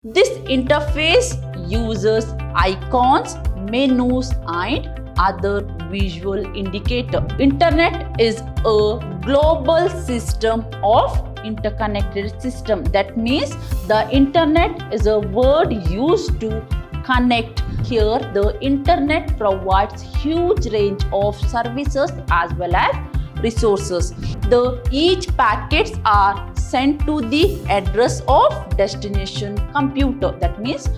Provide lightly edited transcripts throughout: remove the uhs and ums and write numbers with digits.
This interface uses icons, menus and other visual indicator. Internet is a global system of interconnected system. That means the internet is a word used to connect. Here the internet provides huge range of services as well as resources. Each packets are sent to the address of destination computer. That means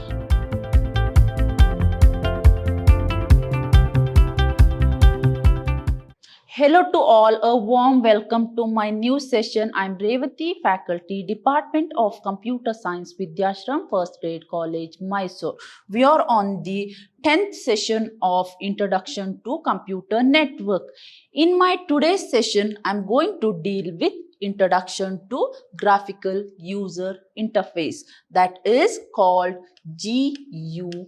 hello to all, a warm welcome to my new session. I'm Revati, faculty, Department of Computer Science, Vidyashram, First Grade College, Mysore. We are on the 10th session of Introduction to Computer Network. In my today's session, I'm going to deal with Introduction to Graphical User Interface, that is called GUI.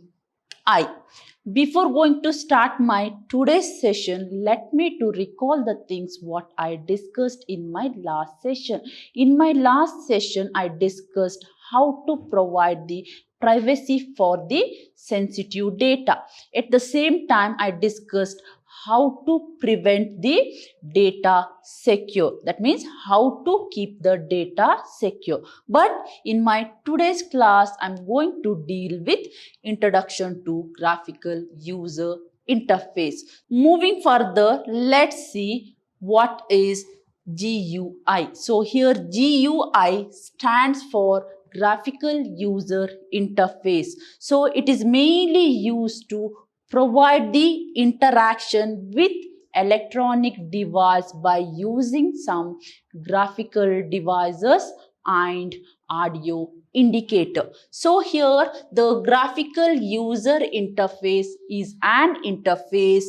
Before going to start my today's session, let me to recall the things what I discussed in my last session. In my last session, I discussed how to provide the privacy for the sensitive data. At the same time, I discussed how to prevent the data secure. That means how to keep the data secure. But in my today's class, I'm going to deal with Introduction to Graphical User Interface. Moving further, let's see what is GUI. So here GUI stands for Graphical User Interface. So it is mainly used to provide the interaction with electronic device by using some graphical devices and audio indicator. So here the graphical user interface is an interface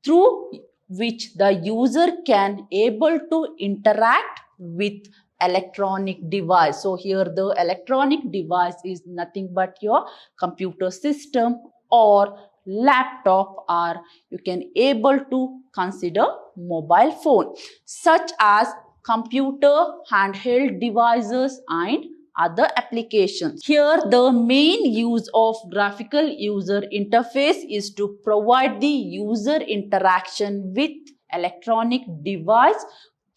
through which the user can able to interact with electronic device. So here the electronic device is nothing but your computer system or laptop, or you can able to consider mobile phone, such as computer, handheld devices and other applications. Here the main use of graphical user interface is to provide the user interaction with electronic device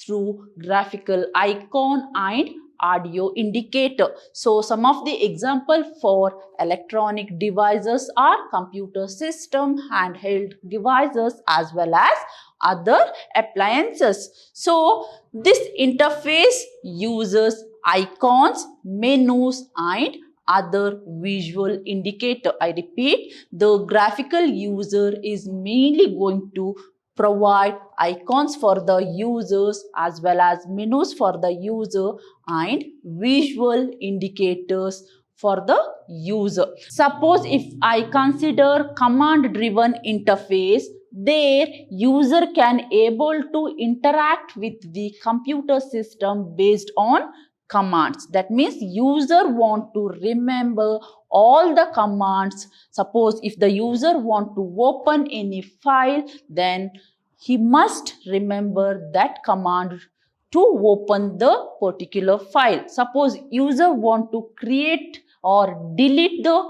through graphical icon and audio indicator. So some of the example for electronic devices are computer system, handheld devices as well as other appliances. So this interface uses icons, menus and other visual indicator. I repeat, the graphical user is mainly going to provide icons for the users as well as menus for the user and visual indicators for the user. Suppose if I consider command driven interface, there user can able to interact with the computer system based on commands. That means user want to remember all the commands. Suppose if the user want to open any file, then he must remember that command to open the particular file. Suppose user want to create or delete the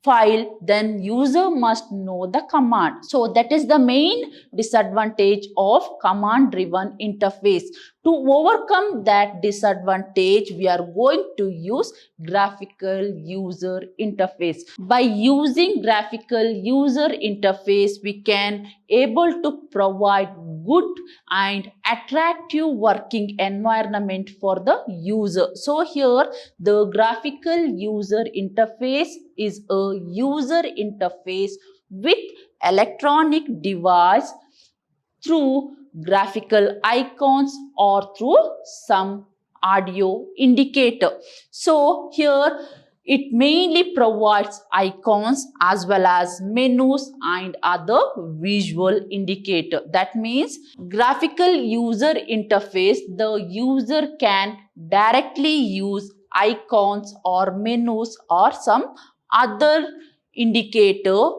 file, then user must know the command. So that is the main disadvantage of command driven interface. To overcome that disadvantage, we are going to use graphical user interface. By using graphical user interface, we can able to provide good and attractive working environment for the user. So here the graphical user interface is a user interface with electronic device through graphical icons or through some audio indicator. So here it mainly provides icons as well as menus and other visual indicator. That means graphical user interface, the user can directly use icons or menus or some other indicator,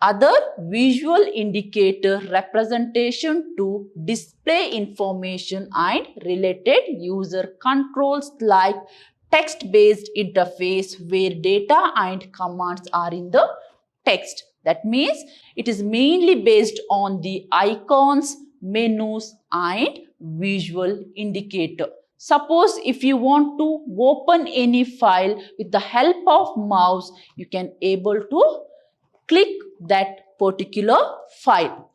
other visual indicator representation to display information and related user controls like text-based interface where data and commands are in the text. That means it is mainly based on the icons, menus and visual indicator. Suppose if you want to open any file with the help of mouse, you can able to click that particular file.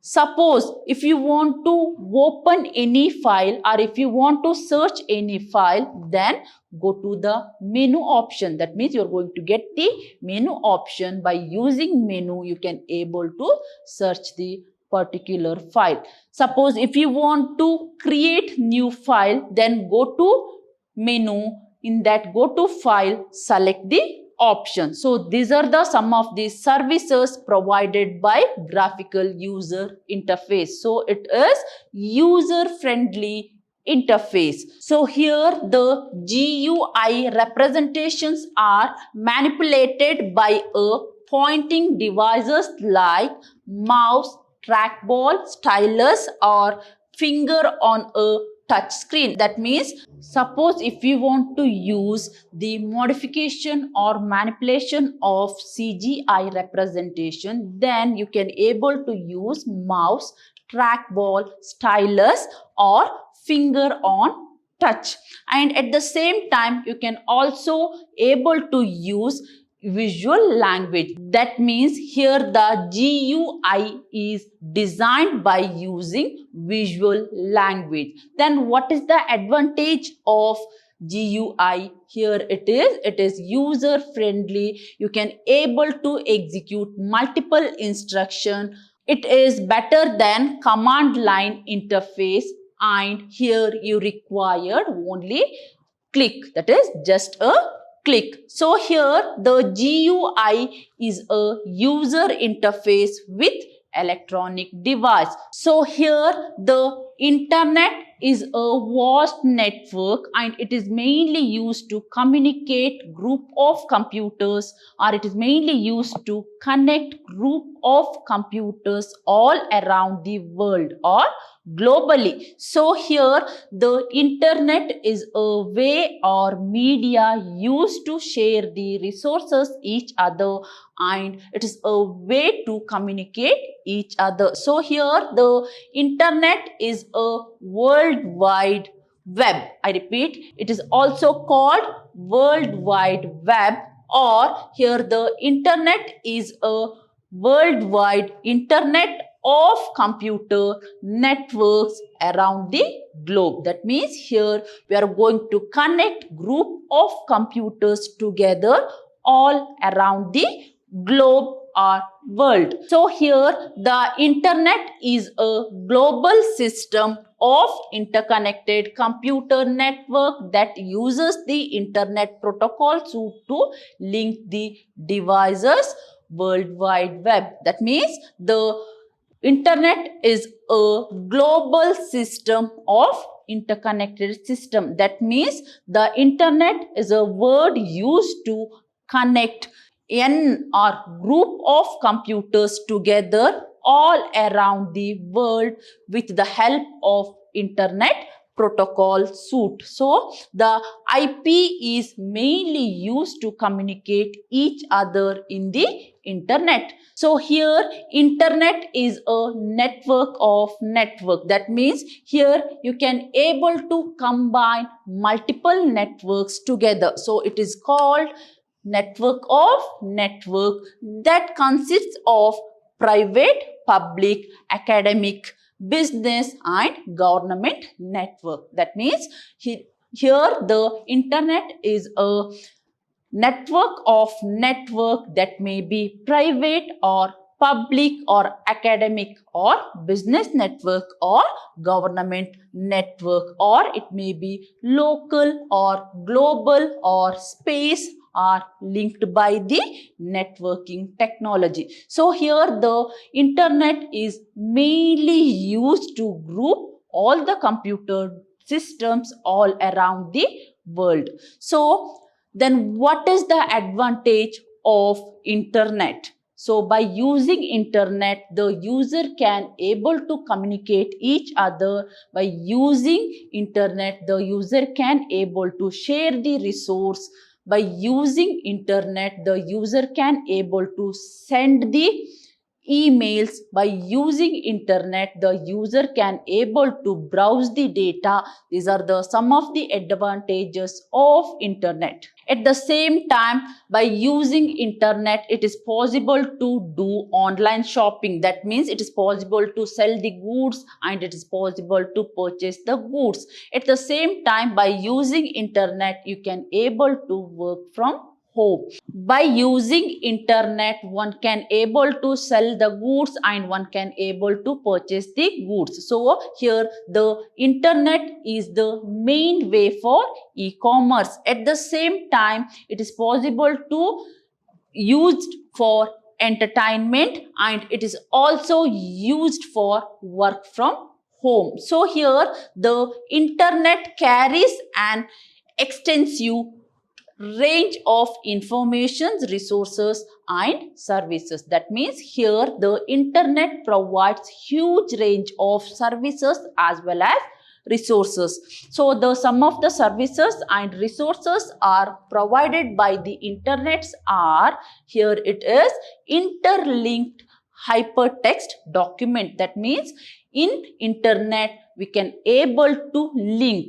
Suppose if you want to open any file or if you want to search any file, then go to the menu option. That means you're going to get the menu option. By using menu, you can able to search the particular file. Suppose if you want to create new file, then go to menu. In that go to file, select the option. So these are the some of the services provided by graphical user interface. So it is user friendly interface. So here the GUI representations are manipulated by a pointing devices like mouse, trackball, stylus or finger on a touch screen. That means suppose if you want to use the modification or manipulation of CGI representation, then you can able to use mouse, trackball, stylus or finger on touch. And at the same time, you can also able to use visual language. That means here the GUI is designed by using visual language. Then what is the advantage of GUI? Here it is user friendly. You can able to execute multiple instruction. It is better than command line interface, and here you require only click, that is just a click. So here the GUI is a user interface with electronic device. So here the internet is a vast network and it is mainly used to communicate group of computers, or it is mainly used to connect group of computers all around the world or globally. So here the internet is a way or media used to share the resources each other, and it is a way to communicate each other. So here the internet is a world wide web. I repeat, it is also called World Wide Web, or here the internet is a worldwide internet of computer networks around the globe. That means here we are going to connect group of computers together all around the globe or world. So here the internet is a global system of interconnected computer network that uses the internet protocol to link the devices World Wide Web. That means the internet is a global system of interconnected system. That means the internet is a word used to connect n or group of computers together all around the world with the help of internet protocol suite. So the IP is mainly used to communicate each other in the internet. So here internet is a network of network. That means here you can able to combine multiple networks together. So it is called network of network that consists of private, public, academic, business and government network. That means here the internet is a network of network that may be private or public or academic or business network or government network, or it may be local or global or space are linked by the networking technology. So here the internet is mainly used to group all the computer systems all around the world. So then what is the advantage of internet? So by using internet, the user can able to communicate each other. By using internet, the user can able to share the resource. By using internet, the user can able to send the emails. By using internet, the user can able to browse the data. These are the some of the advantages of internet. At the same time, by using internet, it is possible to do online shopping. That means it is possible to sell the goods and it is possible to purchase the goods. At the same time, by using internet, you can able to work from home. By using internet, one can able to sell the goods and one can able to purchase the goods. So here the internet is the main way for e-commerce. At the same time, it is possible to used for entertainment and it is also used for work from home. So here the internet carries an extensive range of informations, resources and services. That means here the internet provides huge range of services as well as resources. So the some of the services and resources are provided by the internets are, here it is interlinked hypertext document. That means in internet we can able to link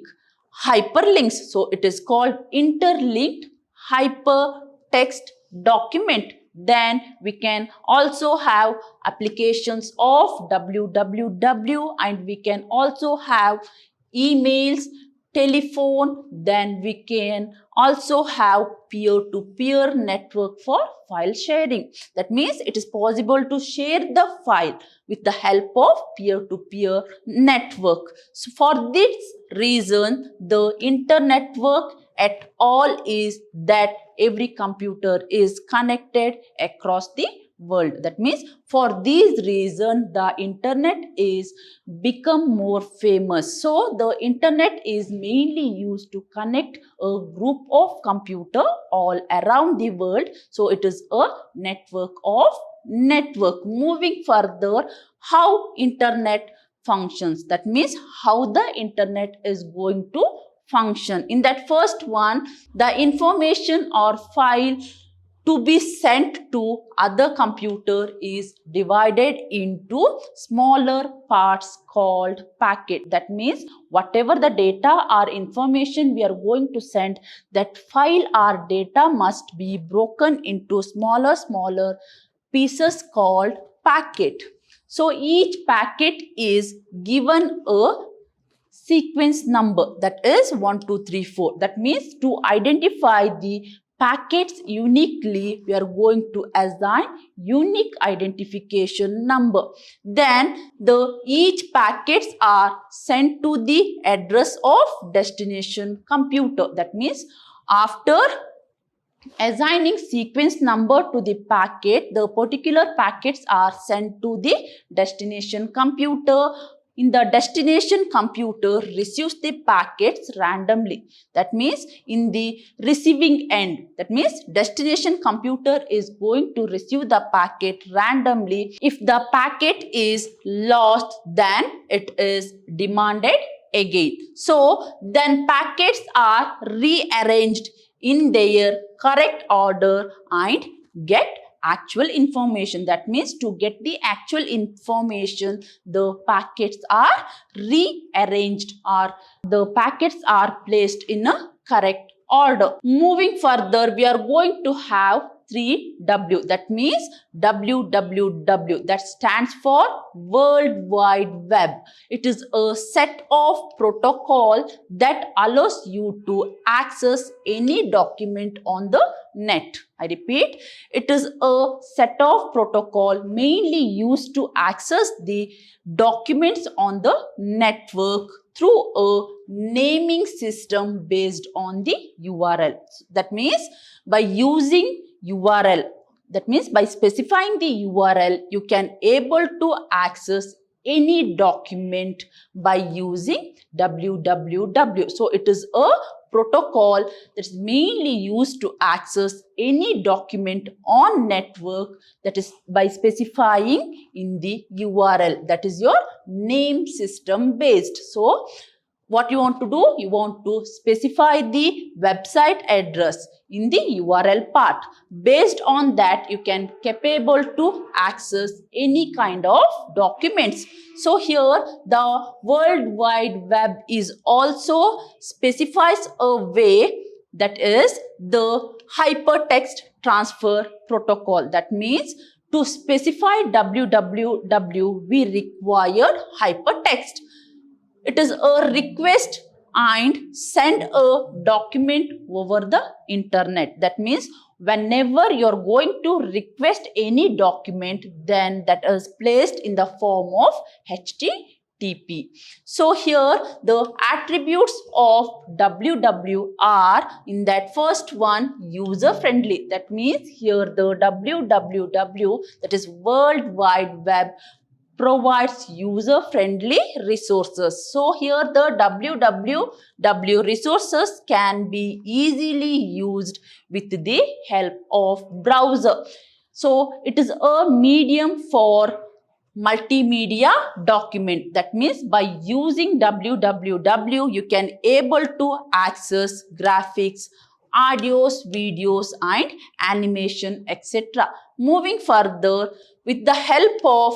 hyperlinks. So it is called interlinked hypertext document. Then we can also have applications of www and we can also have emails, telephone. Then we can also have peer-to-peer network for file sharing. That means it is possible to share the file with the help of peer-to-peer network. So for this reason, the internet network at all is that every computer is connected across the world. That means for these reasons the internet is become more famous. So the internet is mainly used to connect a group of computer all around the world. So it is a network of network. Moving further, how internet functions. That means how the internet is going to function. In that first one, the information or file to be sent to other computer is divided into smaller parts called packet. That means whatever the data or information we are going to send, that file or data must be broken into smaller pieces called packet. So each packet is given a sequence number, that is 1, 2, 3, 4. That means to identify the packets uniquely, we are going to assign unique identification number. Then each packets are sent to the address of destination computer. That means after assigning sequence number to the packet, the particular packets are sent to the destination computer. In the destination computer receives the packets randomly. That means in the receiving end, that means destination computer is going to receive the packet randomly. If the packet is lost, then it is demanded again. So then packets are rearranged in their correct order and get actual information. That means to get the actual information, the packets are rearranged or the packets are placed in a correct order. Moving further, we are going to have 3W. That means www. That stands for World Wide Web. It is a set of protocol that allows you to access any document on the net. I repeat, it is a set of protocol mainly used to access the documents on the network through a naming system based on the URL. That means by using URL, that means by specifying the URL, you can able to access any document by using www. So it is a protocol that's mainly used to access any document on network, that is by specifying in the URL, that is your name system based. So what you want to do? You want to specify the website address in the URL part. Based on that, you can capable to access any kind of documents. So here the World Wide Web is also specifies a way, that is the hypertext transfer protocol. That means to specify www, we require hypertext. It is a request and send a document over the internet. That means whenever you're going to request any document, then that is placed in the form of HTTP. So here the attributes of www are, in that first one, user friendly. That means here the www, that is World Wide Web, provides user-friendly resources. So here the www resources can be easily used with the help of browser. So it is a medium for multimedia document. That means by using www, you can able to access graphics, audios, videos and animation, etc. Moving further, with the help of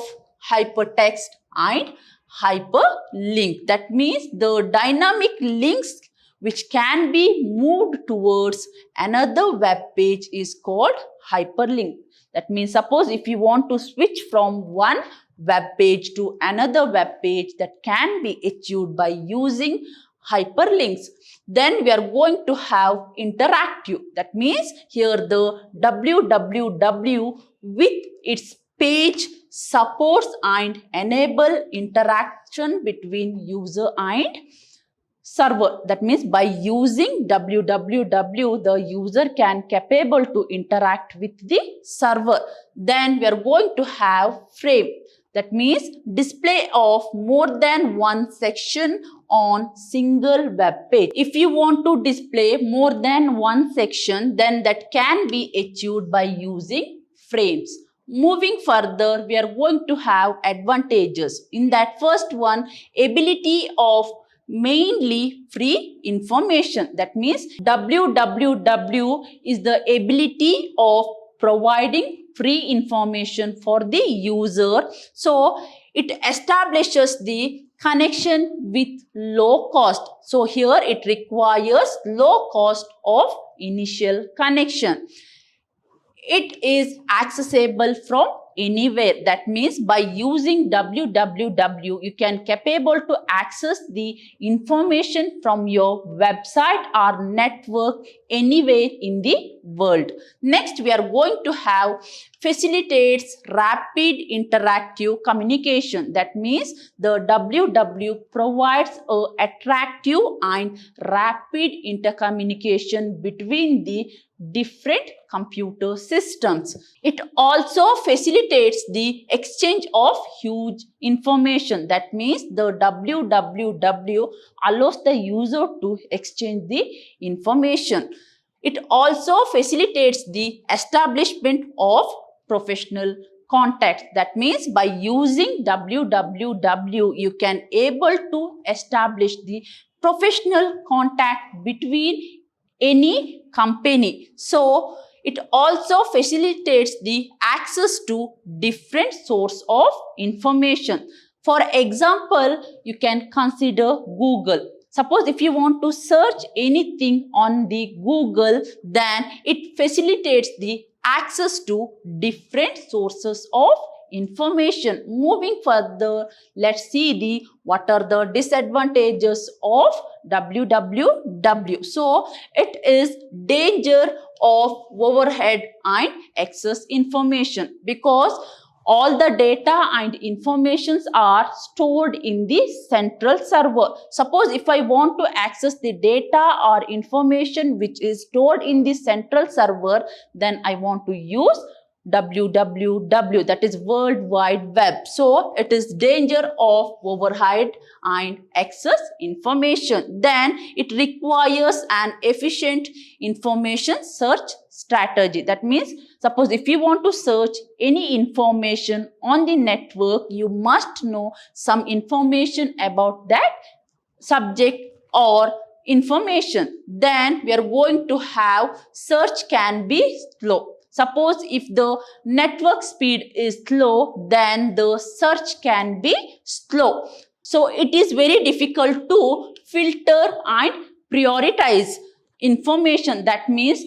hypertext and hyperlink. That means the dynamic links which can be moved towards another web page is called hyperlink. That means suppose if you want to switch from one web page to another web page, that can be achieved by using hyperlinks. Then we are going to have interactive. That means here the www with its page supports and enable interaction between user and server. That means by using www, the user can capable to interact with the server. Then we are going to have frame. That means display of more than one section on single web page. If you want to display more than one section, then that can be achieved by using frames. Moving further, we are going to have advantages. In that first one, ability of mainly free information. That means www is the ability of providing free information for the user. So it establishes the connection with low cost. So here it requires low cost of initial connection. It is accessible from anywhere. That means by using www, you can capable to access the information from your website or network anywhere in the world. Next, we are going to have facilitates rapid interactive communication. That means the www provides a attractive and rapid intercommunication between the different computer systems. It also facilitates the exchange of huge information. That means the www allows the user to exchange the information. It also facilitates the establishment of professional contacts. That means by using www, you can able to establish the professional contact between any company. So it also facilitates the access to different source of information. For example, you can consider Google. Suppose if you want to search anything on the Google, then it facilitates the access to different sources of information. Moving further, let's see what are the disadvantages of www. So it is danger of overhead and excess information, because all the data and informations are stored in the central server. Suppose if I want to access the data or information which is stored in the central server, then I want to use www, that is World Wide Web. So it is danger of override and access information. Then it requires an efficient information search strategy. That means, suppose if you want to search any information on the network, you must know some information about that subject or information. Then we are going to have search can be slow. Suppose if the network speed is slow, then the search can be slow. So it is very difficult to filter and prioritize information. That means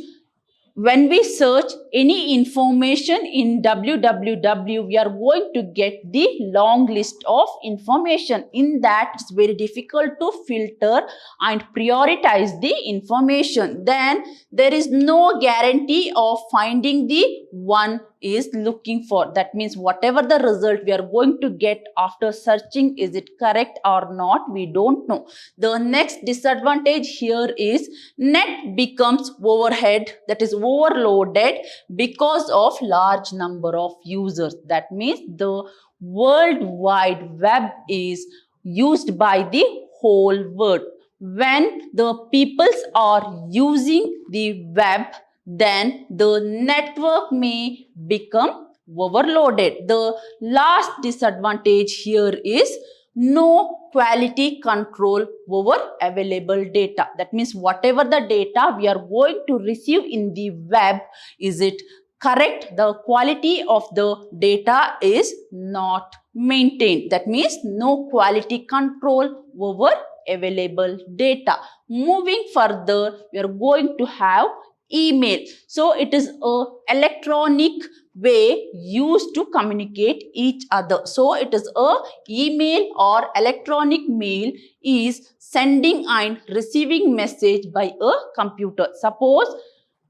when we search any information in www, we are going to get the long list of information. In that, it's very difficult to filter and prioritize the information. Then there is no guarantee of finding the one is looking for. That means whatever the result we are going to get after searching, is it correct or not, we don't know. The next disadvantage here is net becomes overhead, that is overloaded because of large number of users. That means the World Wide Web is used by the whole world. When the peoples are using the web, then the network may become overloaded. The last disadvantage here is no quality control over available data. That means whatever the data we are going to receive in the web, is it correct? The quality of the data is not maintained. That means no quality control over available data. Moving further, we are going to have email. So it is a electronic way used to communicate each other. So it is a email or electronic mail is sending and receiving message by a computer. Suppose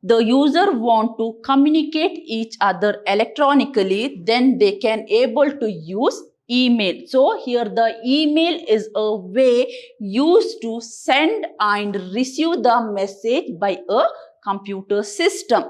the user want to communicate each other electronically, then they can able to use email. So here the email is a way used to send and receive the message by a computer system.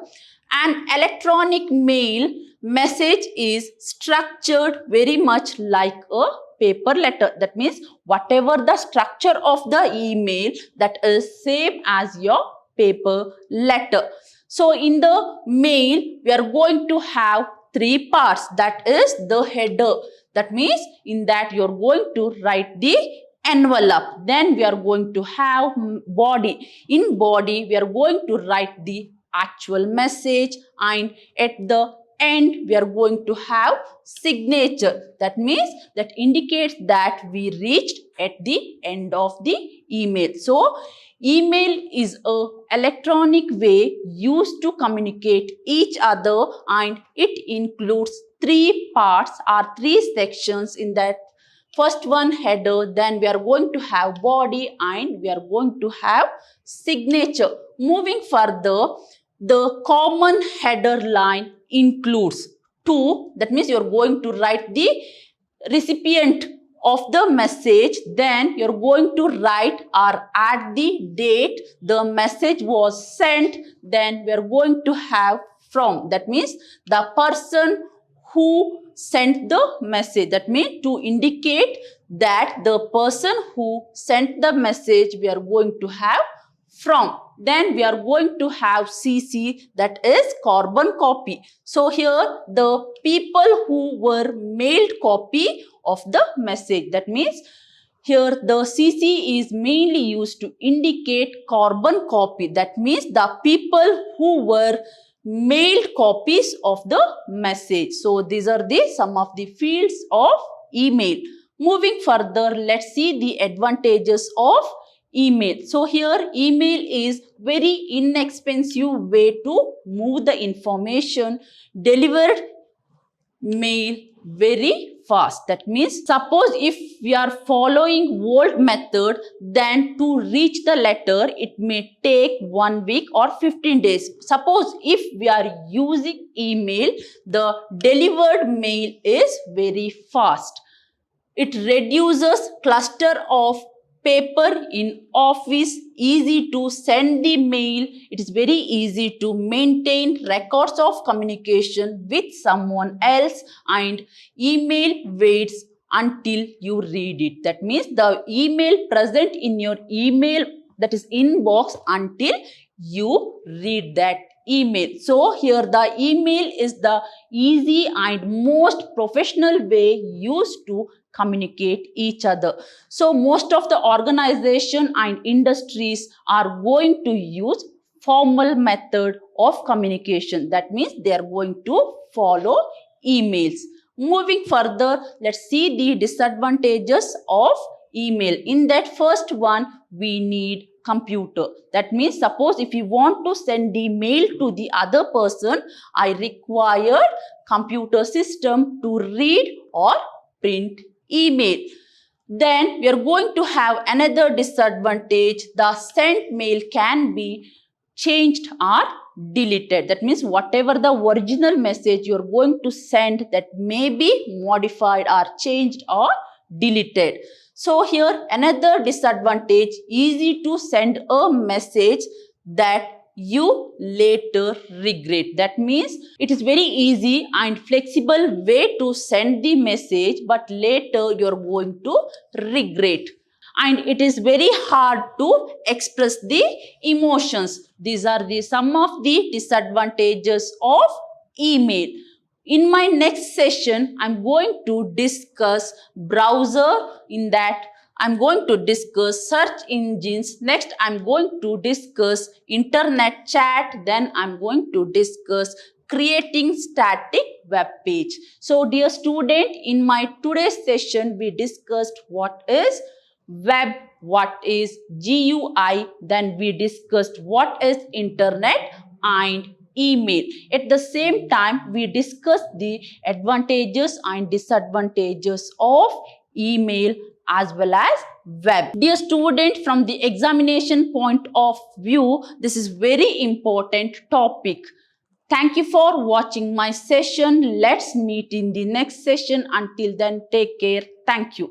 An electronic mail message is structured very much like a paper letter. That means whatever the structure of the email, that is same as your paper letter. So in the mail, we are going to have three parts. That is the header. That means in that you are going to write the envelope. Then we are going to have body. In body, we are going to write the actual message, and at the end we are going to have signature. That means that indicates that we reached at the end of the email. So email is a electronic way used to communicate each other, and it includes three parts or three sections. In that first one, header, then we are going to have body, and we are going to have signature. Moving further, the common header line includes two. That means you are going to write the recipient of the message, then you're going to write or add the date the message was sent, then we're going to have from. That means the person who sent the message. That means to indicate that the person who sent the message, we are going to have from. Then we are going to have CC, that is carbon copy. So here the people who were mailed copy of the message. That means here the CC is mainly used to indicate carbon copy. That means the people who were mailed copies of the message. So these are the some of the fields of email. Moving further, let's see the advantages of email. So here email is very inexpensive way to move the information, delivered mail very fast. That means suppose if we are following old method, then to reach the letter it may take 1 week or 15 days. Suppose if we are using email, the delivered mail is very fast. It reduces cluster of paper in office, easy to send the mail. It is very easy to maintain records of communication with someone else, and email waits until you read it. That means the email present in your email, that is inbox, until you read that email. So here the email is the easy and most professional way used to communicate each other. So most of the organization and industries are going to use formal method of communication. That means they are going to follow emails. Moving further, let's see the disadvantages of email. In that first one, we need computer. That means suppose if you want to send the mail to the other person, I required computer system to read or print email. Then we are going to have another disadvantage. The sent mail can be changed or deleted. That means whatever the original message you are going to send, that may be modified or changed or deleted. So here another disadvantage, easy to send a message that you later regret. That means it is very easy and flexible way to send the message, but later you are going to regret. And it is very hard to express the emotions. These are some of the disadvantages of email. In my next session, I'm going to discuss browser. In that, I'm going to discuss search engines. Next, I'm going to discuss internet chat. Then I'm going to discuss creating static web page. So dear student, in my today's session, we discussed what is web, what is GUI, then we discussed what is internet and email. At the same time, we discussed the advantages and disadvantages of email as well as web. Dear student, from the examination point of view, this is very important topic. Thank you for watching my session. Let's meet in the next session. Until then, take care. Thank you.